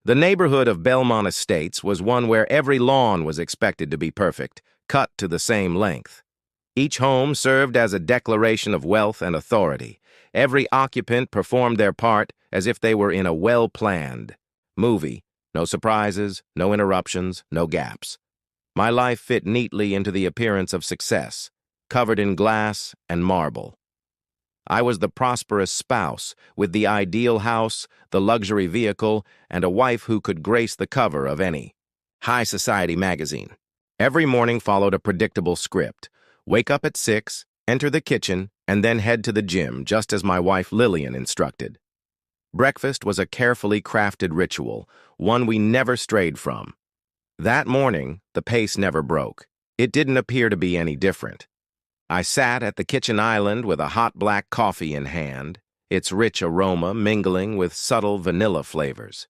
The neighborhood of Belmont Estates was one where every lawn was expected to be perfect, cut to the same length. Each home served as a declaration of wealth and authority. Every occupant performed their part as if they were in a well-planned movie. No surprises, no interruptions, no gaps. My life fit neatly into the appearance of success, covered in glass and marble. I was the prosperous spouse, with the ideal house, the luxury vehicle, and a wife who could grace the cover of any high society magazine. Every morning followed a predictable script. Wake up at 6, enter the kitchen, and then head to the gym, just as my wife Lillian instructed. Breakfast was a carefully crafted ritual, one we never strayed from. That morning, the pace never broke. It didn't appear to be any different. I sat at the kitchen island with a hot black coffee in hand, its rich aroma mingling with subtle vanilla flavors.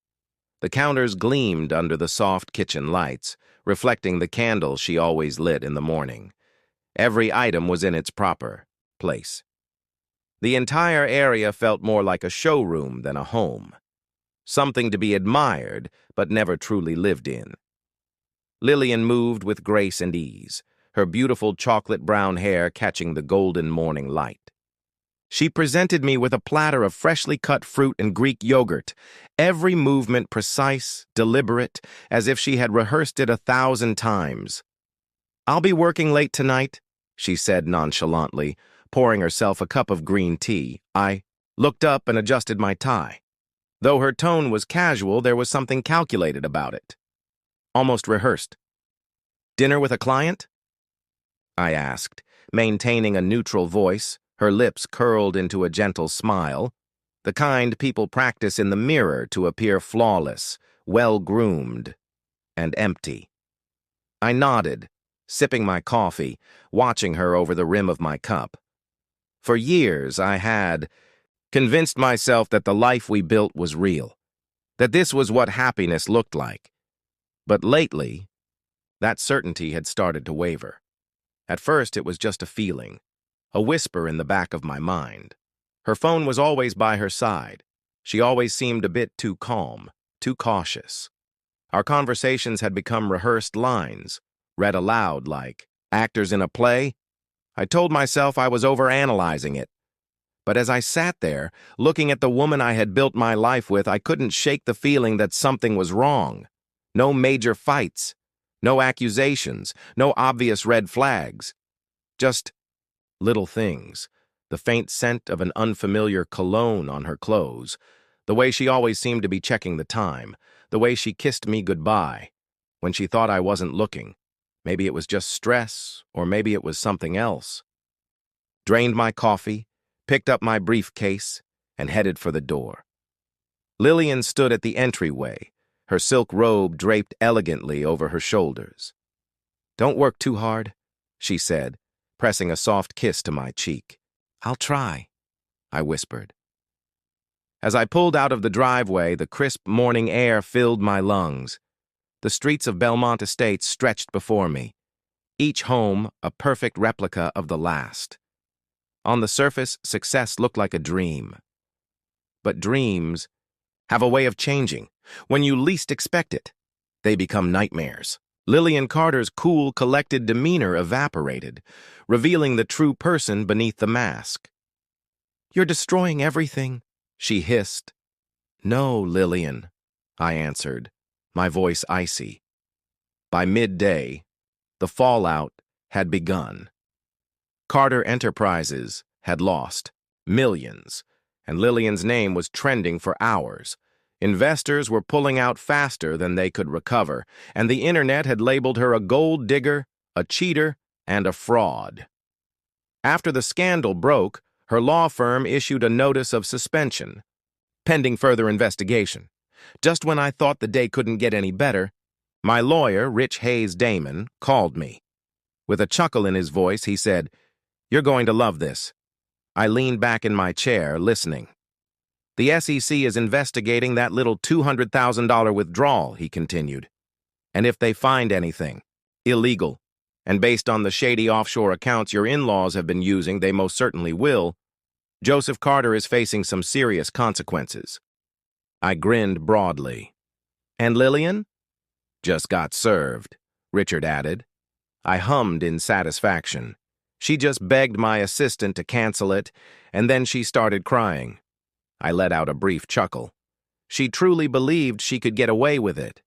The counters gleamed under the soft kitchen lights, reflecting the candles she always lit in the morning. Every item was in its proper place. The entire area felt more like a showroom than a home, something to be admired but never truly lived in. Lillian moved with grace and ease, her beautiful chocolate-brown hair catching the golden morning light. She presented me with a platter of freshly cut fruit and Greek yogurt, every movement precise, deliberate, as if she had rehearsed it 1,000 times. "I'll be working late tonight," she said nonchalantly, pouring herself a cup of green tea. I looked up and adjusted my tie. Though her tone was casual, there was something calculated about it. Almost rehearsed. "Dinner with a client?" I asked, maintaining a neutral voice, her lips curled into a gentle smile, the kind people practice in the mirror to appear flawless, well-groomed, and empty. I nodded, sipping my coffee, watching her over the rim of my cup. For years, I had convinced myself that the life we built was real, that this was what happiness looked like. But lately, that certainty had started to waver. At first, it was just a feeling, a whisper in the back of my mind. Her phone was always by her side. She always seemed a bit too calm, too cautious. Our conversations had become rehearsed lines, read aloud like actors in a play. I told myself I was overanalyzing it. But as I sat there, looking at the woman I had built my life with, I couldn't shake the feeling that something was wrong. No major fights. No accusations, no obvious red flags. Just little things. The faint scent of an unfamiliar cologne on her clothes, the way she always seemed to be checking the time, the way she kissed me goodbye when she thought I wasn't looking. Maybe it was just stress, or maybe it was something else. Drained my coffee, picked up my briefcase, and headed for the door. Lillian stood at the entryway, her silk robe draped elegantly over her shoulders. "Don't work too hard," she said, pressing a soft kiss to my cheek. "I'll try," I whispered. As I pulled out of the driveway, the crisp morning air filled my lungs. The streets of Belmont Estates stretched before me, each home a perfect replica of the last. On the surface, success looked like a dream. But dreams have a way of changing. When you least expect it, they become nightmares. Lillian Carter's cool, collected demeanor evaporated, revealing the true person beneath the mask. "You're destroying everything," she hissed. "No, Lillian," I answered, my voice icy. By midday, the fallout had begun. Carter Enterprises had lost millions, and Lillian's name was trending for hours. Investors were pulling out faster than they could recover, and the internet had labeled her a gold digger, a cheater, and a fraud. After the scandal broke, her law firm issued a notice of suspension, pending further investigation. Just when I thought the day couldn't get any better, my lawyer, Rich Hayes Damon, called me. With a chuckle in his voice, he said, "You're going to love this." I leaned back in my chair, listening. "The SEC is investigating that little $200,000 withdrawal," he continued. "And if they find anything illegal, and based on the shady offshore accounts your in-laws have been using, they most certainly will, Joseph Carter is facing some serious consequences." I grinned broadly. And Lillian? Just got served, Richard added. I hummed in satisfaction. She just begged my assistant to cancel it, and then she started crying. I let out a brief chuckle. She truly believed she could get away with it.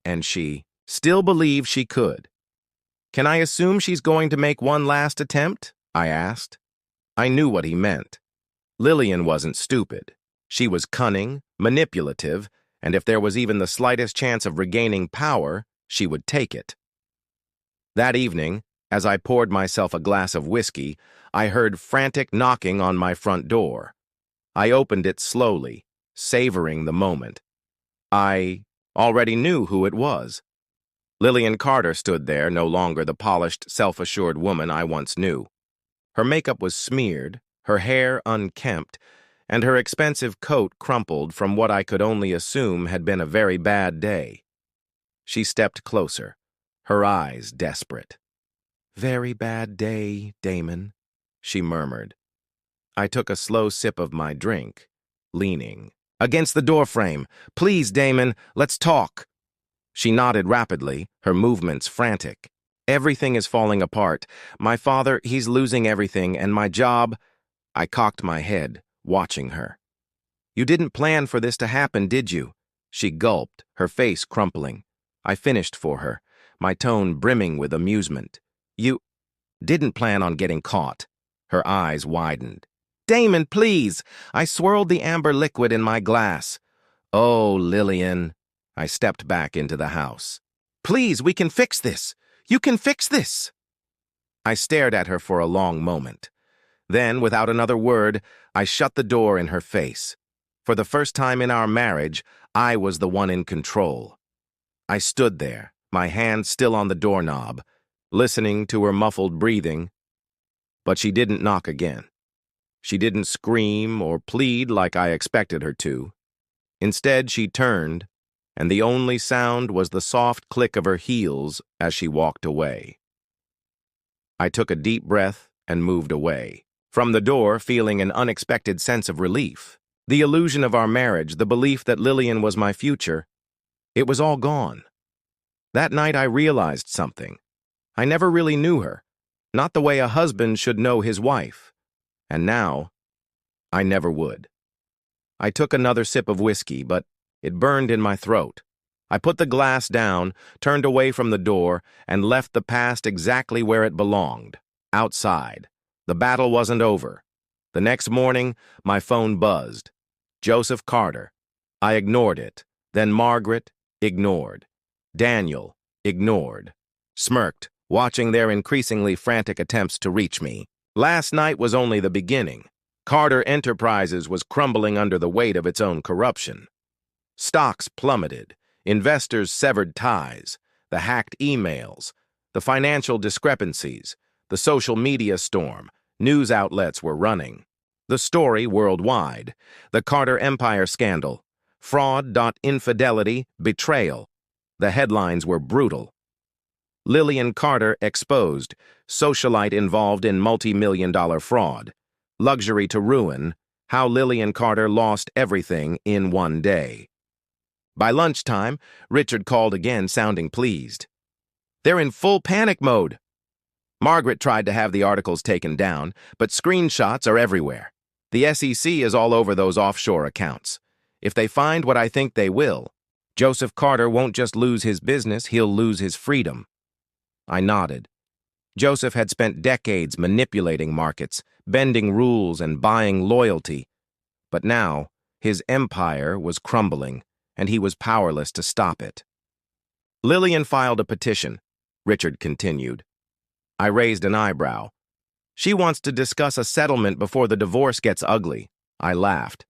And she still believed she could. Can I assume she's going to make one last attempt? I asked. I knew what he meant. Lillian wasn't stupid. She was cunning, manipulative, and if there was even the slightest chance of regaining power, she would take it. That evening, as I poured myself a glass of whiskey, I heard frantic knocking on my front door. I opened it slowly, savoring the moment. I already knew who it was. Lillian Carter stood there, no longer the polished, self-assured woman I once knew. Her makeup was smeared, her hair unkempt, and her expensive coat crumpled from what I could only assume had been a very bad day. She stepped closer, her eyes desperate. "Very bad day, Damon," she murmured. I took a slow sip of my drink, leaning against the doorframe. "Please, Damon, let's talk." She nodded rapidly, her movements frantic. "Everything is falling apart. My father, he's losing everything, and my job—" I cocked my head, watching her. "You didn't plan for this to happen, did you?" She gulped, her face crumpling. I finished for her, my tone brimming with amusement. "You didn't plan on getting caught." Her eyes widened. "Damon, please!" I swirled the amber liquid in my glass. "Oh, Lillian." I stepped back into the house. "Please, we can fix this. You can fix this." I stared at her for a long moment. Then, without another word, I shut the door in her face. For the first time in our marriage, I was the one in control. I stood there, my hand still on the doorknob, listening to her muffled breathing. But she didn't knock again. She didn't scream or plead like I expected her to. Instead, she turned, and the only sound was the soft click of her heels as she walked away. I took a deep breath and moved away. From the door, feeling an unexpected sense of relief. The illusion of our marriage, the belief that Lillian was my future, it was all gone. That night I realized something. I never really knew her, not the way a husband should know his wife. And now, I never would. I took another sip of whiskey, but it burned in my throat. I put the glass down, turned away from the door, and left the past exactly where it belonged, outside. The battle wasn't over. The next morning, my phone buzzed. Joseph Carter. I ignored it. Then Margaret, ignored. Daniel, ignored. Smirked, watching their increasingly frantic attempts to reach me. Last night was only the beginning. Carter Enterprises was crumbling under the weight of its own corruption. Stocks plummeted. Investors severed ties. The hacked emails. The financial discrepancies. The social media storm. News outlets were running. The story worldwide. The Carter Empire scandal. Fraud, infidelity, betrayal. The headlines were brutal. Lillian Carter exposed. Socialite involved in multi-million-dollar fraud. Luxury to ruin. How Lillian Carter lost everything in one day. By lunchtime, Richard called again, sounding pleased. "They're in full panic mode." Margaret tried to have the articles taken down, but screenshots are everywhere. The SEC is all over those offshore accounts. If they find what I think they will, Joseph Carter won't just lose his business, he'll lose his freedom. I nodded. Joseph had spent decades manipulating markets, bending rules and buying loyalty. But now, his empire was crumbling, and he was powerless to stop it. Lillian filed a petition, Richard continued. I raised an eyebrow. "She wants to discuss a settlement before the divorce gets ugly." I laughed.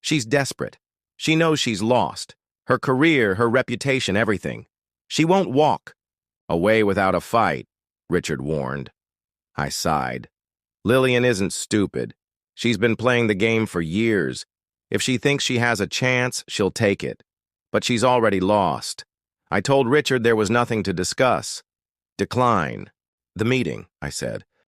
"She's desperate. She knows she's lost. Her career, her reputation, everything. She won't walk." "Away without a fight," Richard warned. I sighed. Lillian isn't stupid. She's been playing the game for years. If she thinks she has a chance, she'll take it. But she's already lost. I told Richard there was nothing to discuss. "Decline the meeting," I said.